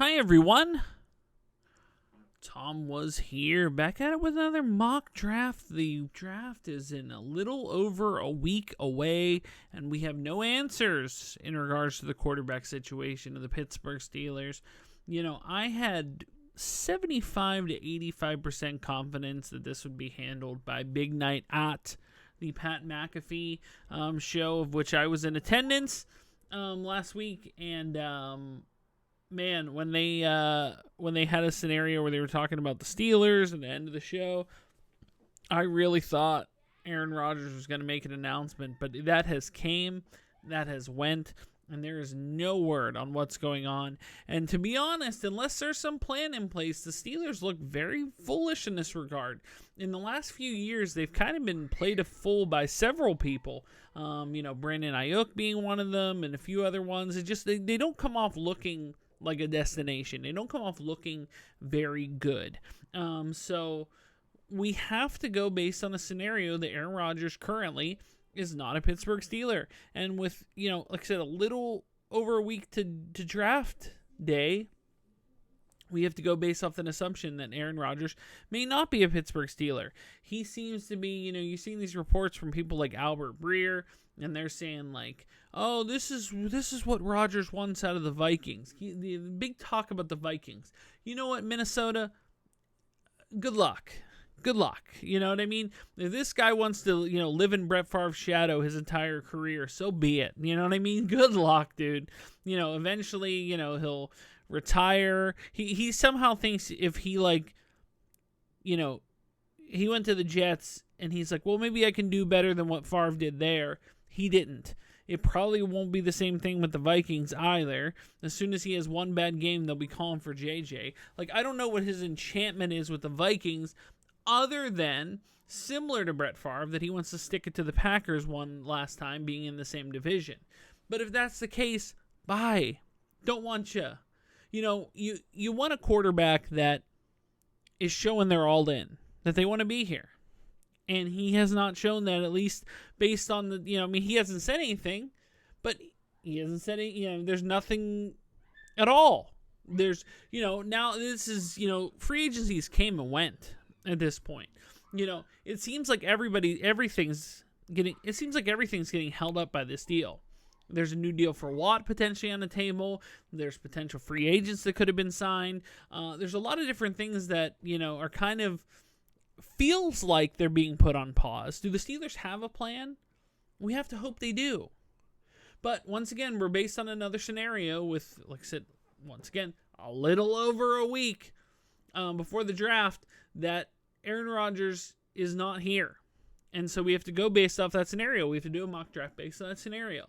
Hi everyone, Tom was here, back at it with another mock draft. The draft is in a little over a week away, and we have no answers in regards to the quarterback situation of the Pittsburgh Steelers. You know, I had 75 to 85% confidence that this would be handled by Big Night at the Pat McAfee show, of which I was in attendance last week, and man, when they had a scenario where they were talking about the Steelers at the end of the show, I really thought Aaron Rodgers was going to make an announcement, but that has came, that has went, and there is no word on what's going on. And to be honest, unless there's some plan in place, the Steelers look very foolish in this regard. In the last few years, they've kind of been played a fool by several people. Brandon Ayuk being one of them, and a few other ones. It just they don't come off looking like a destination. They don't come off looking very good. So we have to go based on a scenario that Aaron Rodgers currently is not a Pittsburgh Steeler. And with, like I said, a little over a week to draft day, we have to go based off an assumption that Aaron Rodgers may not be a Pittsburgh Steeler. He seems to be, you've seen these reports from people like Albert Breer, and they're saying like, oh, this is what Rodgers wants out of the Vikings. The big talk about the Vikings. You know what, Minnesota? Good luck. Good luck. You know what I mean? If this guy wants to, live in Brett Favre's shadow his entire career, so be it. You know what I mean? Good luck, dude. Eventually, he'll retire. He somehow thinks if he he went to the Jets and he's like, well, maybe I can do better than what Favre did there. He didn't. It probably won't be the same thing with the Vikings either. As soon as he has one bad game, they'll be calling for JJ. I don't know what his enchantment is with the Vikings, other than similar to Brett Favre, that he wants to stick it to the Packers one last time, being in the same division. But if that's the case, bye. Don't want you. You want a quarterback that is showing they're all in, that they want to be here. And he has not shown that, at least based on the, he hasn't said anything, but he hasn't said any, there's nothing at all. There's, now this is, free agencies came and went at this point. It seems like everything's getting held up by this deal. There's a new deal for Watt potentially on the table. There's potential free agents that could have been signed. There's a lot of different things that, are kind of feels like they're being put on pause. Do the Steelers have a plan? We have to hope they do. But once again, we're based on another scenario with, like I said, once again, a little over a week before the draft that Aaron Rodgers is not here. And so we have to go based off that scenario. We have to do a mock draft based on that scenario.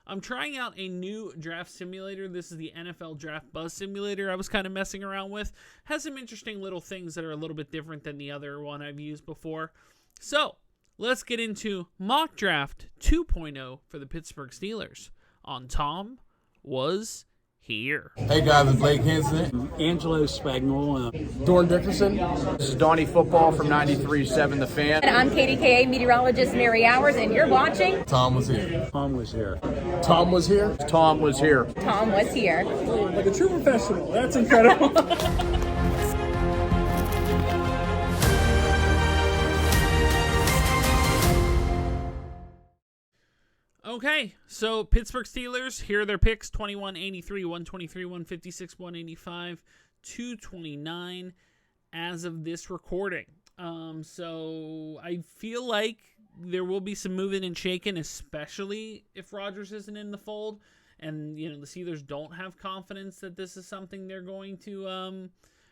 I'm trying out a new draft simulator. This is the NFL Draft Buzz Simulator I was kind of messing around with. Has some interesting little things that are a little bit different than the other one I've used before. So, let's get into Mock Draft 2.0 for the Pittsburgh Steelers on Tom Was Here. Hey guys, it's Blake Henson. Angelo Spagnolo. Dorn Dickerson. This is Donnie Football from 93.7 The Fan. And I'm KDKA meteorologist Mary Hours, and you're watching Tom Was Here. Tom was here. Tom Was Here. Tom was here. Tom Was Here. Like a true professional. That's incredible. Okay, so Pittsburgh Steelers, here are their picks: 21, 83, 123, 156, 185, 229 as of this recording. So I feel like there will be some moving and shaking, especially if Rodgers isn't in the fold. And, the Steelers don't have confidence that this is something they're going to,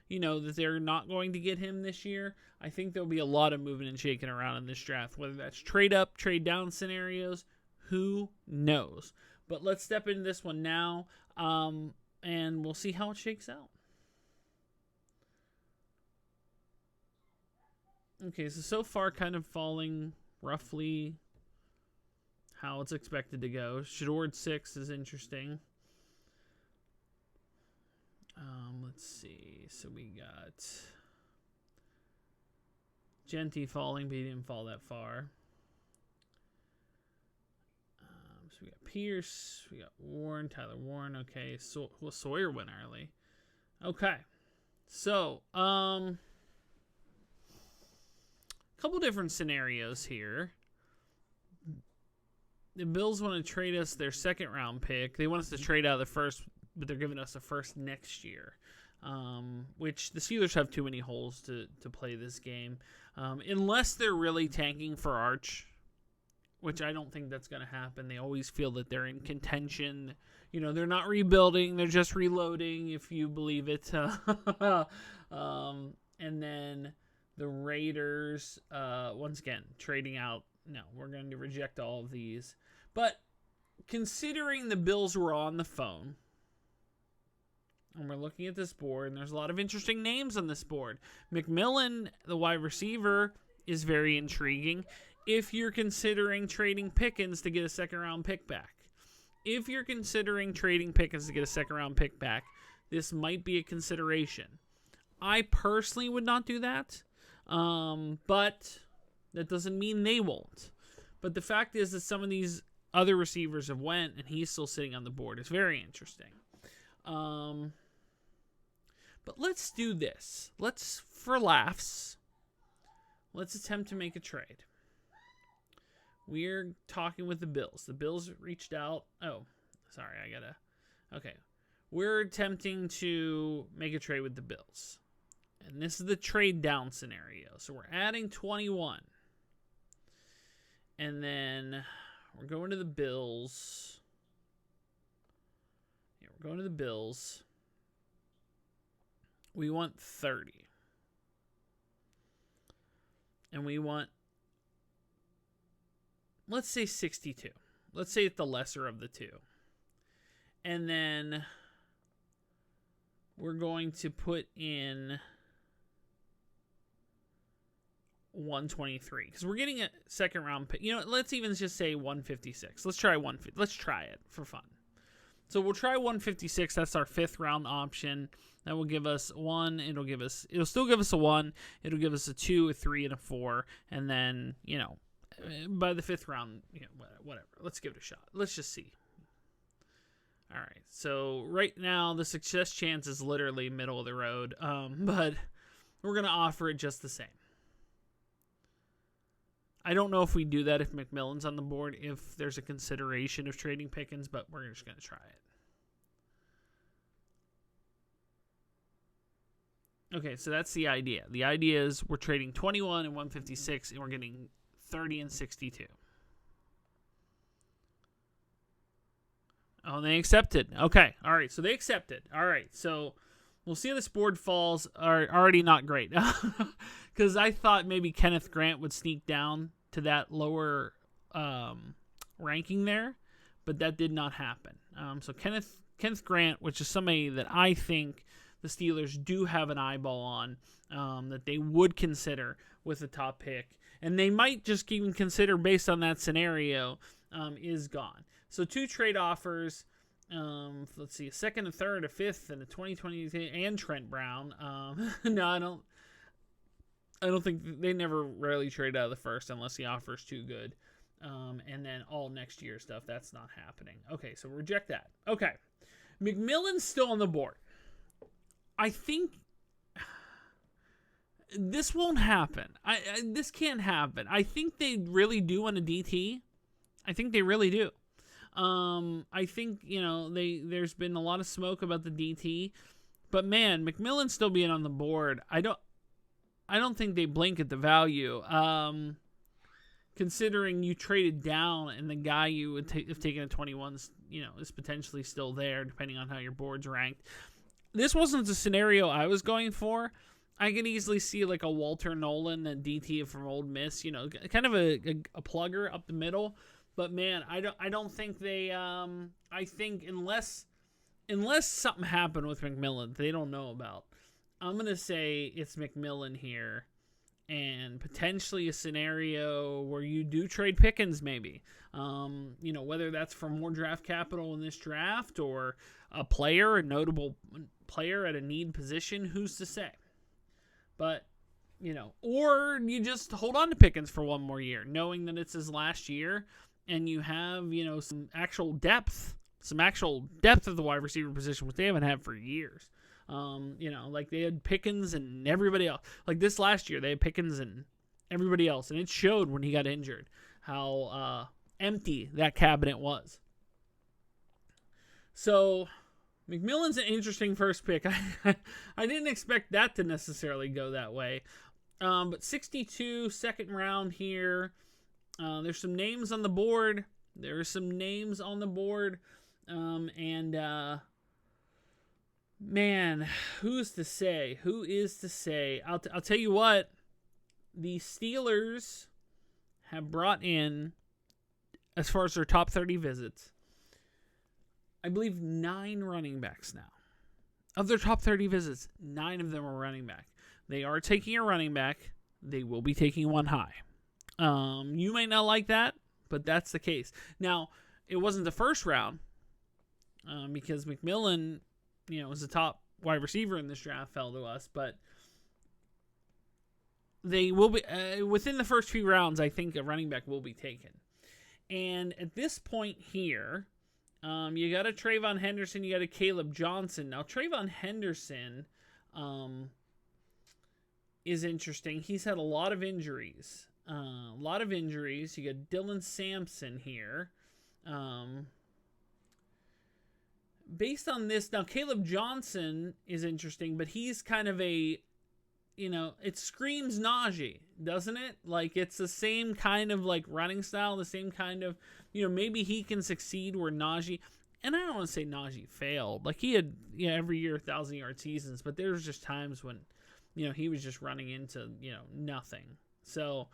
that they're not going to get him this year. I think there'll be a lot of moving and shaking around in this draft, whether that's trade up, trade down scenarios. Who knows? But let's step into this one now, and we'll see how it shakes out. Okay, so far kind of falling roughly how it's expected to go. Shadord 6 is interesting. Let's see. So we got Genty falling, but he didn't fall that far. So we got Pierce, we got Warren, Tyler Warren. Okay, Sawyer went early. Okay. So, a couple different scenarios here. The Bills want to trade us their second round pick. They want us to trade out of the first, but they're giving us a first next year. Which the Steelers have too many holes to play this game. Unless they're really tanking for Arch, which I don't think that's going to happen. They always feel that they're in contention. You know, they're not rebuilding. They're just reloading, if you believe it. And then the Raiders, once again, trading out. No, we're going to reject all of these. But considering the Bills were on the phone, and we're looking at this board, and there's a lot of interesting names on this board. McMillan, the wide receiver, is very intriguing if you're considering trading Pickens to get a second-round pick back. If you're considering trading Pickens to get a second-round pick back, this might be a consideration. I personally would not do that, but that doesn't mean they won't. But the fact is that some of these other receivers have went, and he's still sitting on the board. It's very interesting. But let's do this. For laughs, let's attempt to make a trade. We're talking with the Bills. The Bills reached out. Oh, sorry, okay. We're attempting to make a trade with the Bills. And this is the trade down scenario. So we're adding 21. And then we're going to the Bills. Yeah, we're going to the Bills. We want 30. And we want, let's say 62. Let's say it's the lesser of the two. And then we're going to put in 123 because we're getting a second round pick. You know, let's even just say 156. Let's try 150. Let's try it for fun. So we'll try 156. That's our fifth round option. That will give us one. It'll still give us a 1. It'll give us a 2, a 3, and a 4. And then, you know, by the fifth round, you know, whatever. Let's give it a shot. Let's just see. All right. So right now, the success chance is literally middle of the road. But we're going to offer it just the same. I don't know if we do that if McMillan's on the board, if there's a consideration of trading Pickens, but we're just going to try it. Okay, so that's the idea. The idea is we're trading 21 and 156, and we're getting 30 and 62. Oh, they accepted. Okay, all right, so they accepted. All right, so we'll see how this board falls. Are already not great. Because I thought maybe Kenneth Grant would sneak down to that lower ranking there, but that did not happen. So Kenneth Grant, which is somebody that I think the Steelers do have an eyeball on, that they would consider with the top pick, and they might just even consider based on that scenario, is gone. So 2 trade offers. Let's see, a second, a third, a fifth, and a 2020 and Trent Brown. No, I don't think they never rarely trade out of the first unless the offer is too good. And then all next year stuff, that's not happening. Okay, so reject that. Okay, McMillan's still on the board. I think this won't happen. This can't happen. I think they really do want a DT. I think they really do. I think, you know, there's been a lot of smoke about the DT, but man, McMillan still being on the board, I don't think they blink at the value. Considering you traded down and the guy you would have taken at 21, you know, is potentially still there depending on how your board's ranked. This wasn't the scenario I was going for. I could easily see like a Walter Nolan, a DT from Ole Miss, you know, kind of a plugger up the middle. But man, I don't think they. I think unless something happened with McMillan they don't know about, I'm gonna say it's McMillan here, and potentially a scenario where you do trade Pickens, maybe. You know, whether that's for more draft capital in this draft or a notable player at a need position, who's to say? But, you know, or you just hold on to Pickens for one more year, knowing that it's his last year, and you have, you know, some actual depth of the wide receiver position, which they haven't had for years. Like they had Pickens and everybody else. Like this last year, they had Pickens and everybody else, and it showed when he got injured how empty that cabinet was. So McMillan's an interesting first pick. I didn't expect that to necessarily go that way. But 62, second round here. There's some names on the board. Man, who's to say? Who is to say? I'll tell you what. The Steelers have brought in, as far as their top 30 visits, I believe 9 running backs now. Of their top 30 visits, 9 of them are running back. They are taking a running back. They will be taking one high. You might not like that, but that's the case. Now, it wasn't the first round because McMillan, was the top wide receiver in this draft, fell to us, but they will be within the first few rounds. I think a running back will be taken, and at this point here, you got a Trayvon Henderson, you got a Caleb Johnson. Now Trayvon Henderson, is interesting. He's had a lot of injuries. You got Dylan Sampson here. Based on this, now Caleb Johnson is interesting, but he's kind of a, it screams Najee, doesn't it? Like it's the same kind of like running style, the same kind of, maybe he can succeed where Najee, and I don't want to say Najee failed. Like he had, every year 1,000-yard seasons, but there was just times when, he was just running into, nothing. So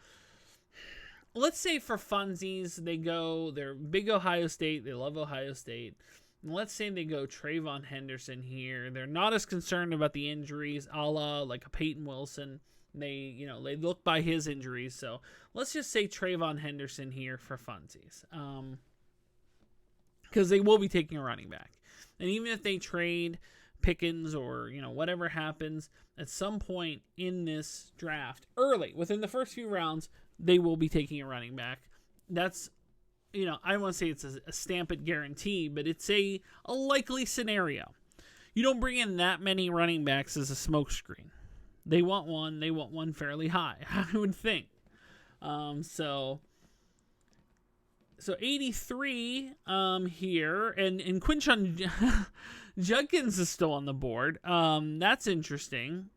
let's say for funsies, they're big Ohio State. They love Ohio State. And let's say they go Trayvon Henderson here. They're not as concerned about the injuries, a la like a Peyton Wilson. They look by his injuries. So let's just say Trayvon Henderson here for funsies. Because they will be taking a running back. And even if they trade Pickens or, whatever happens, at some point in this draft, early, within the first few rounds, they will be taking a running back. That's, I don't want to say it's a stamp it guarantee, but it's a likely scenario. You don't bring in that many running backs as a smokescreen. They want one fairly high, I would think. So 83 here, and Quinshon Judkins is still on the board. That's interesting.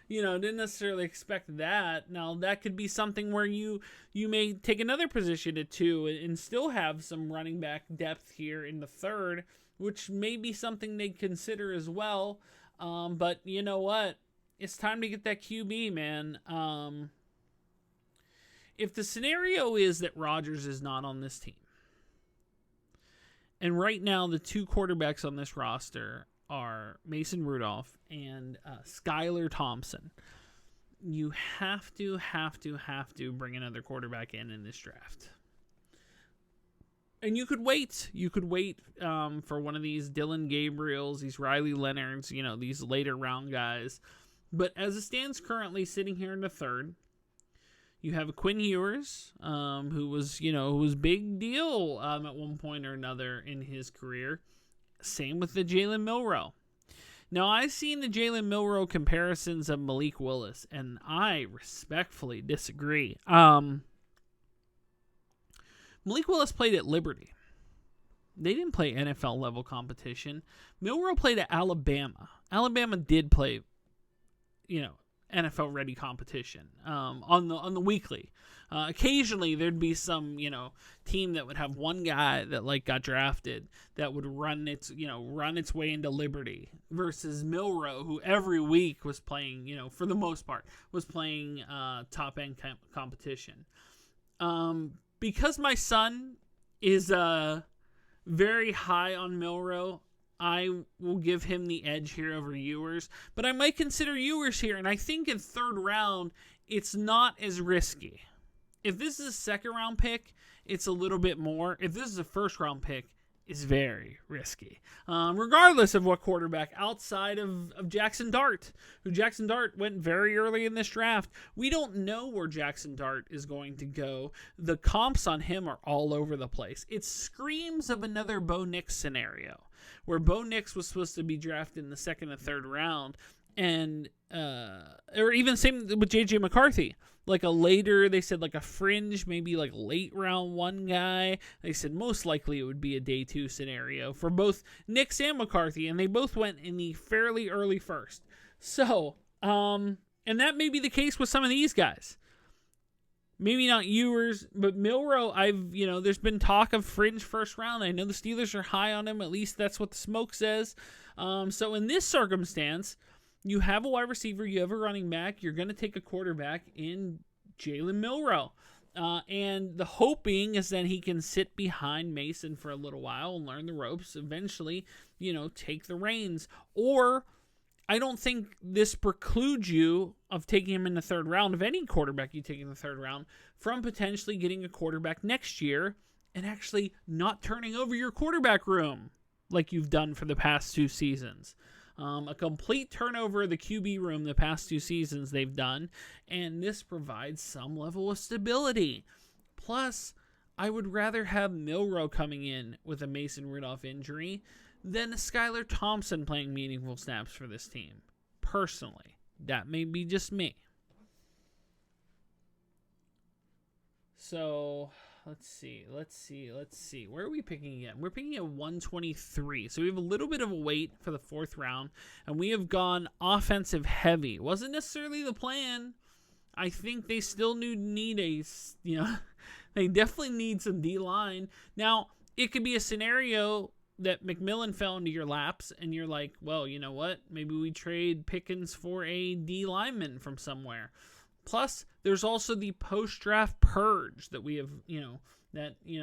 Didn't necessarily expect that. Now, that could be something where you may take another position at 2 and still have some running back depth here in the third, which may be something they consider as well. But you know what? It's time to get that QB, man. If the scenario is that Rodgers is not on this team, and right now the 2 quarterbacks on this roster are Mason Rudolph and Skylar Thompson, you have to bring another quarterback in this draft. And you could wait. For one of these Dylan Gabriels, these Riley Leonards, these later round guys. But as it stands currently, sitting here in the third, you have Quinn Ewers, who was big deal at one point or another in his career. Same with the Jalen Milroe. Now, I've seen the Jalen Milroe comparisons of Malik Willis, and I respectfully disagree. Malik Willis played at Liberty. They didn't play NFL level competition. Milroe played at Alabama. Alabama did play, NFL ready competition on the weekly. Occasionally there'd be some team that would have one guy that got drafted that would run its way into Liberty versus Milroe, who every week was playing for the most part was playing top end competition. Because my son is very high on Milroe, I will give him the edge here over Ewers, but I might consider Ewers here, and I think in third round, it's not as risky. If this is a second round pick, it's a little bit more. If this is a first round pick, it's very risky. Regardless of what quarterback outside of Jackson Dart, who Jackson Dart went very early in this draft. We don't know where Jackson Dart is going to go. The comps on him are all over the place. It screams of another Bo Nix scenario. where Bo Nix was supposed to be drafted in the second and third round, and or even same with J.J. McCarthy. Like they said like a fringe, maybe like late round 1 guy. They said most likely it would be a day 2 scenario for both Nix and McCarthy, and they both went in the fairly early first. So, and that may be the case with some of these guys. Maybe not Ewers, but Milroe, there's been talk of fringe first round. I know the Steelers are high on him. At least that's what the smoke says. So in this circumstance, you have a wide receiver, you have a running back, you're going to take a quarterback in Jalen Milroe. And the hoping is that he can sit behind Mason for a little while and learn the ropes, eventually, take the reins. Or I don't think this precludes you of taking him in the third round, of any quarterback you take in the third round, from potentially getting a quarterback next year and actually not turning over your quarterback room like you've done for the past 2 seasons. A complete turnover of the QB room the past 2 seasons they've done, and this provides some level of stability. Plus, I would rather have Milroe coming in with a Mason Rudolph injury than a Skylar Thompson playing meaningful snaps for this team. Personally, that may be just me. So, let's see. Where are we picking again? We're picking at 123. So we have a little bit of a wait for the 4th round, and we have gone offensive heavy. Wasn't necessarily the plan. I think they still need they definitely need some D-line. Now, it could be a scenario that McMillan fell into your laps, and you're like, well, you know what? Maybe we trade Pickens for a D lineman from somewhere. Plus, there's also the post-draft purge that we have,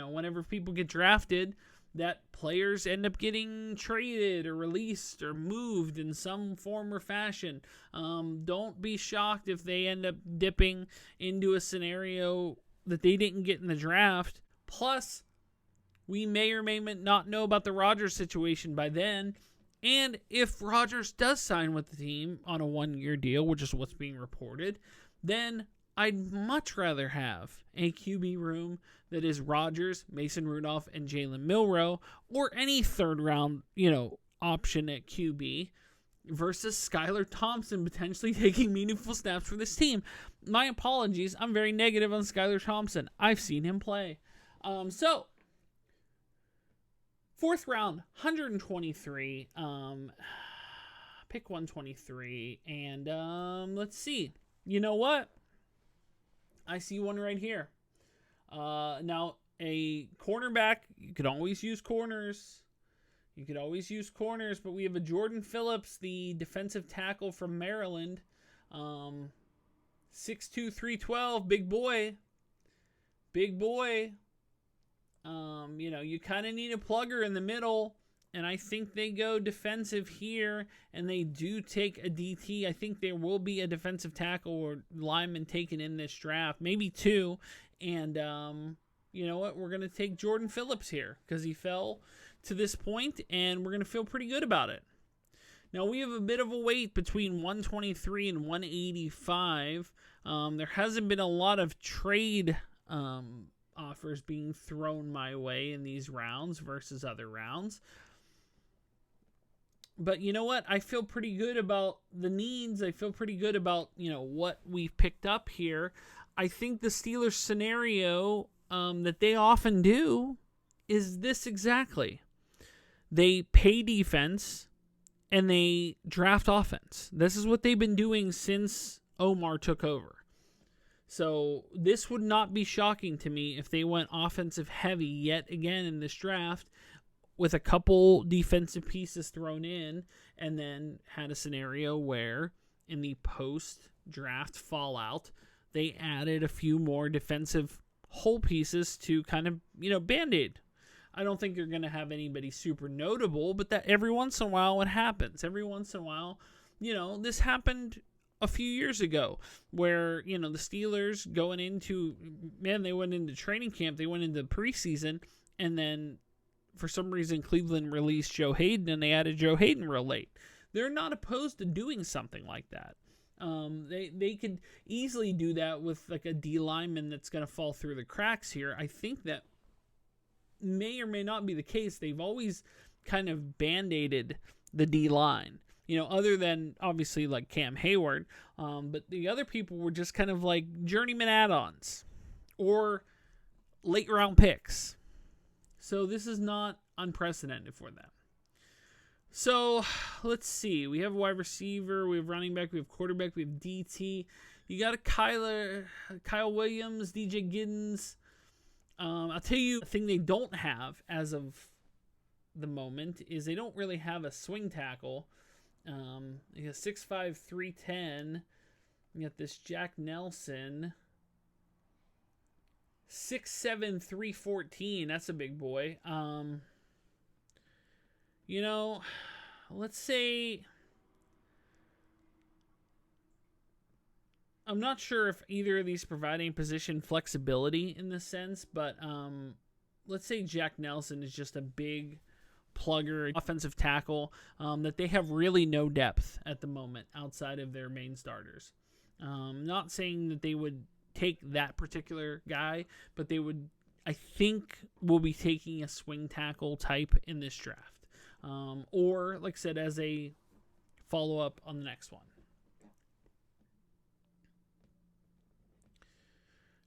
whenever people get drafted, that players end up getting traded or released or moved in some form or fashion. Don't be shocked if they end up dipping into a scenario that they didn't get in the draft. Plus, we may or may not know about the Rodgers situation by then. And if Rodgers does sign with the team on a 1-year deal, which is what's being reported, then I'd much rather have a QB room that is Rodgers, Mason Rudolph, and Jalen Milroe, or any third round, option at QB, versus Skylar Thompson potentially taking meaningful snaps for this team. My apologies, I'm very negative on Skylar Thompson. I've seen him play. So 4th round, 123. Pick 123, and let's see. You know what? I see one right here. Now, a cornerback, you could always use corners. But we have a Jordan Phillips, the defensive tackle from Maryland. 6'2", 312, big boy. You kind of need a plugger in the middle. And I think they go defensive here, and they do take a DT. I think there will be a defensive tackle or lineman taken in this draft, maybe 2. And you know what? We're going to take Jordan Phillips here because he fell to this point, and we're going to feel pretty good about it. Now, we have a bit of a wait between 123 and 185. There hasn't been a lot of trade offers being thrown my way in these rounds versus other rounds. But you know what? I feel pretty good about the needs. I feel pretty good about, what we've picked up here. I think the Steelers scenario that they often do is this exactly. They pay defense and they draft offense. This is what they've been doing since Omar took over. So this would not be shocking to me if they went offensive heavy yet again in this draft, with a couple defensive pieces thrown in, and then had a scenario where in the post-draft fallout, they added a few more defensive whole pieces to kind of, Band-Aid. I don't think you're going to have anybody super notable, but that every once in a while it happens. Every once in a while, this happened a few years ago where, the Steelers they went into training camp, they went into preseason, and then for some reason, Cleveland released Joe Hayden, and they added Joe Hayden real late. They're not opposed to doing something like that. They could easily do that with like a D lineman that's going to fall through the cracks here. I think that may or may not be the case. They've always kind of band-aided the D-line. Other than obviously like Cam Hayward, but the other people were just kind of like journeyman add-ons or late round picks. So this is not unprecedented for them. So let's see. We have a wide receiver, we have running back, we have quarterback, we have DT. You got a Kyle Williams, DJ Giddens. I'll tell you the thing they don't have as of the moment is they don't really have a swing tackle. You got 6'5", 310. You got this Jack Nelson, 6'7", 314. That's a big boy. Let's say I'm not sure if either of these provide any position flexibility in this sense, but let's say Jack Nelson is just a big plugger, offensive tackle, that they have really no depth at the moment outside of their main starters. Not saying that they would take that particular guy, but they would, I think, will be taking a swing tackle type in this draft. Or, like I said, as a follow-up on the next one.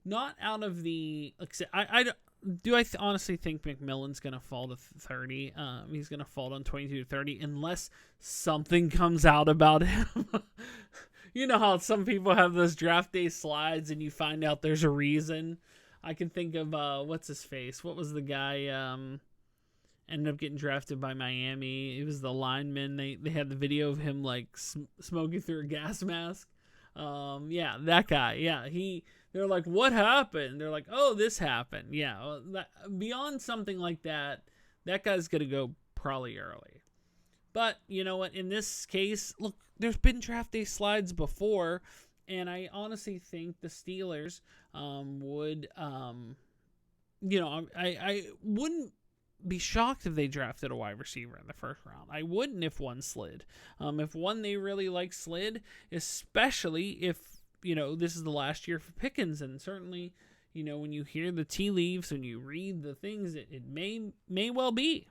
Not out of the, like I said, I honestly think McMillan's going to fall to 30. He's going to fall on 22 to 30 unless something comes out about him. You know how some people have those draft day slides and you find out there's a reason. I can think of, what's his face? What was the guy ended up getting drafted by Miami? It was the lineman. They had the video of him like smoking through a gas mask. Yeah, that guy. Yeah, they're like, what happened? They're like, oh, this happened. Yeah, beyond something like that, that guy's going to go probably early. But you know what? In this case, look, there's been draft day slides before, and I honestly think the Steelers would, I wouldn't be shocked if they drafted a wide receiver in the first round. I wouldn't if one slid. If one they really like slid, especially if, this is the last year for Pickens, and certainly, when you hear the tea leaves and you read the things, it may well be.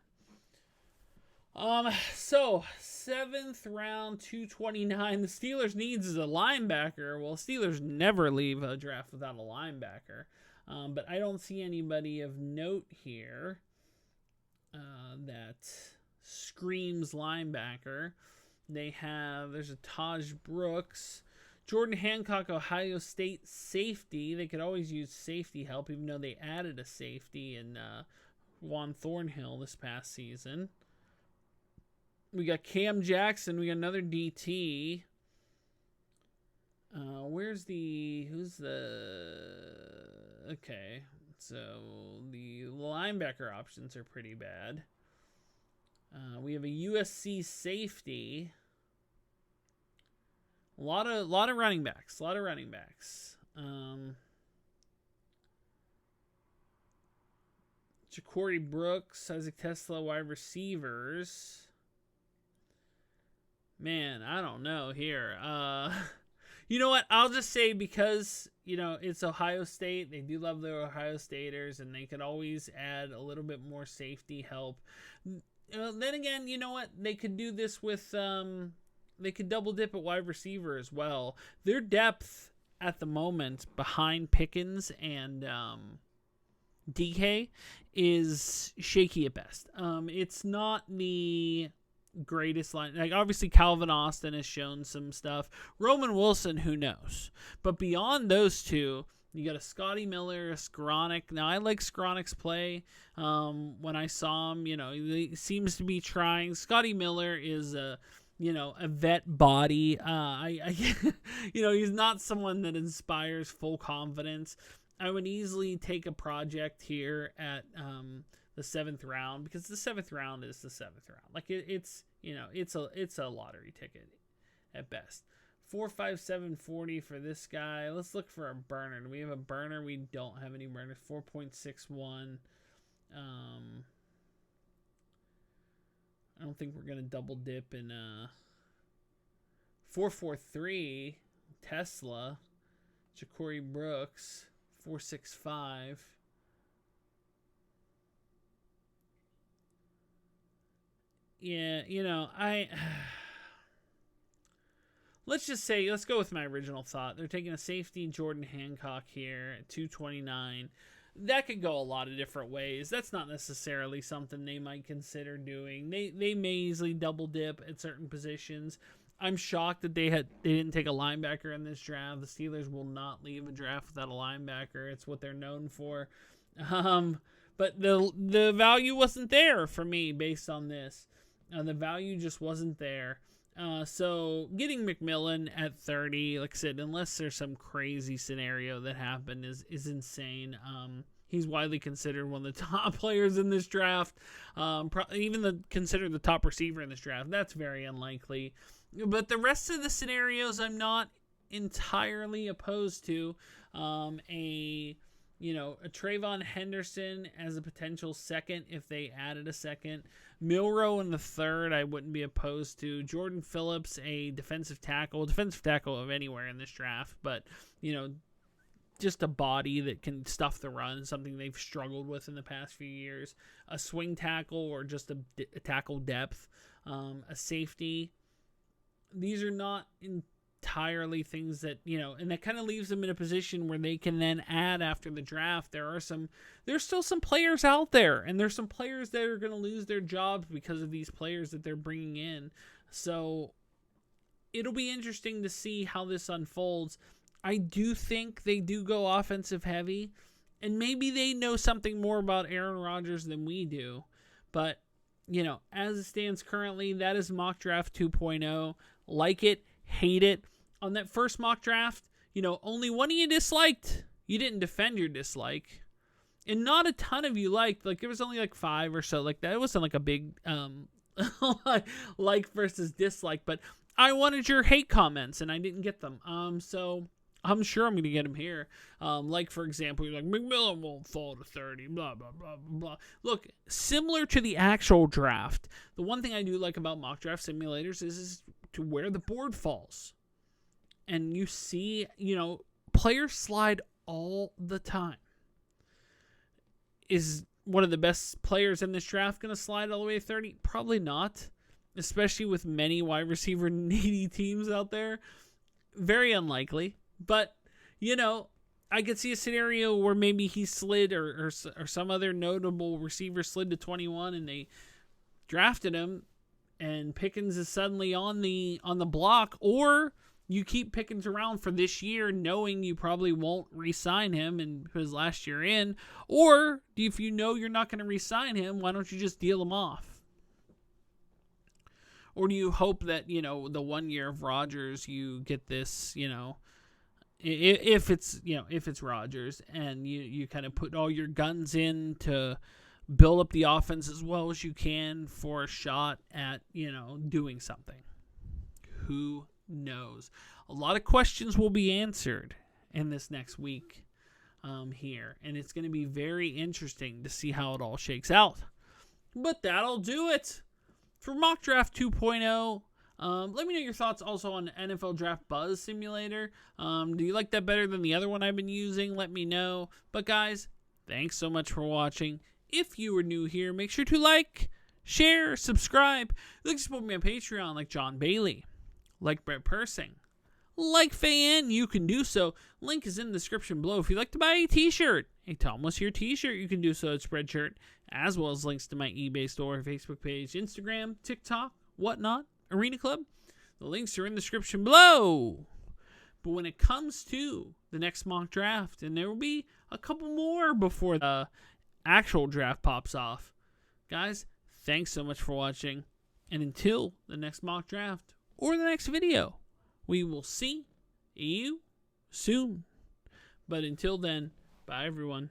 So 7th round, 229. The Steelers needs is a linebacker. Well, Steelers never leave a draft without a linebacker. But I don't see anybody of note here that screams linebacker. There's a Taj Brooks, Jordan Hancock, Ohio State safety. They could always use safety help, even though they added a safety in Juan Thornhill this past season. We got Cam Jackson. We got another DT. Okay. So the linebacker options are pretty bad. We have a USC safety. A lot of running backs. Ja'Cory Brooks, Isaac Tesla, wide receivers. Man, I don't know here. You know what? I'll just say because, it's Ohio State. They do love their Ohio Staters, and they could always add a little bit more safety help. Then again, you know what? They could do this with, they could double dip at wide receiver as well. Their depth at the moment behind Pickens and DK is shaky at best. It's not the greatest line. Like, obviously Calvin Austin has shown some stuff. Roman Wilson, who knows? But beyond those two, you got a Scotty Miller, a Skowronek. Now, I like Skowronek's play. When I saw him, he seems to be trying. Scotty Miller is a vet body. He's not someone that inspires full confidence. I would easily take a project here at the 7th round, because the 7th round is the 7th round. Like it's a lottery ticket at best. 4.5740 for this guy. Let's look for a burner. Do we have a burner? We don't have any burners. 4.61. I don't think we're gonna double dip in 4.43 Tesla. Ja'Cory Brooks 4.65. Yeah, let's just say, let's go with my original thought. They're taking a safety, Jordan Hancock, here at 229. That could go a lot of different ways. That's not necessarily something they might consider doing. They may easily double dip at certain positions. I'm shocked that they didn't take a linebacker in this draft. The Steelers will not leave a draft without a linebacker. It's what they're known for. But the value wasn't there for me based on this. The value just wasn't there. So getting McMillan at 30, like I said, unless there's some crazy scenario that happened, is insane. He's widely considered one of the top players in this draft. Considered the top receiver in this draft. That's very unlikely. But the rest of the scenarios, I'm not entirely opposed to. A Trayvon Henderson as a potential second if they added a second. Milroe in the third, I wouldn't be opposed to. Jordan Phillips, a defensive tackle of anywhere in this draft, but just a body that can stuff the run, something they've struggled with in the past few years. A swing tackle or just a tackle depth, a safety. These are not entirely things that, and that kind of leaves them in a position where they can then add after the draft. There's still some players out there, and there's some players that are going to lose their jobs because of these players that they're bringing in. So it'll be interesting to see how this unfolds. I do think they do go offensive heavy, and maybe they know something more about Aaron Rodgers than we do. But, as it stands currently, that is Mock Draft 2.0. Like it, hate it. On that first mock draft, only one of you disliked. You didn't defend your dislike. And not a ton of you liked. Like, there was only like 5 or so. Like, that wasn't like a big like versus dislike. But I wanted your hate comments, and I didn't get them. So I'm sure I'm going to get them here. Like, for example, you're like, McMillan won't fall to 30, blah, blah, blah, blah. Look, similar to the actual draft, the one thing I do like about mock draft simulators is to where the board falls. And you see, players slide all the time. Is one of the best players in this draft going to slide all the way to 30? Probably not. Especially with many wide receiver needy teams out there. Very unlikely. But, I could see a scenario where maybe he slid or some other notable receiver slid to 21 and they drafted him and Pickens is suddenly on the block, or you keep Pickens around for this year knowing you probably won't re-sign him and put his last year in, or if you know you're not going to re-sign him, why don't you just deal him off? Or do you hope that, the 1 year of Rodgers, you get this, if it's Rodgers and you kind of put all your guns in to build up the offense as well as you can for a shot at, doing something. Who knows? A lot of questions will be answered in this next week here. And it's going to be very interesting to see how it all shakes out. But that'll do it for Mock Draft 2.0. Let me know your thoughts also on NFL Draft Buzz Simulator. Do you like that better than the other one I've been using? Let me know. But guys, thanks so much for watching. If you are new here, make sure to like, share, subscribe. You like to support me on Patreon like John Bailey, like Brett Persing, like Fayan, you can do so. Link is in the description below. If you'd like to buy a t-shirt, a TomWasHere t-shirt, you can do so at Spreadshirt, as well as links to my eBay store, Facebook page, Instagram, TikTok, whatnot, Arena Club. The links are in the description below. But when it comes to the next mock draft, and there will be a couple more before the actual draft pops off, guys, thanks so much for watching. And until the next mock draft or the next video, we will see you soon. But until then, bye everyone.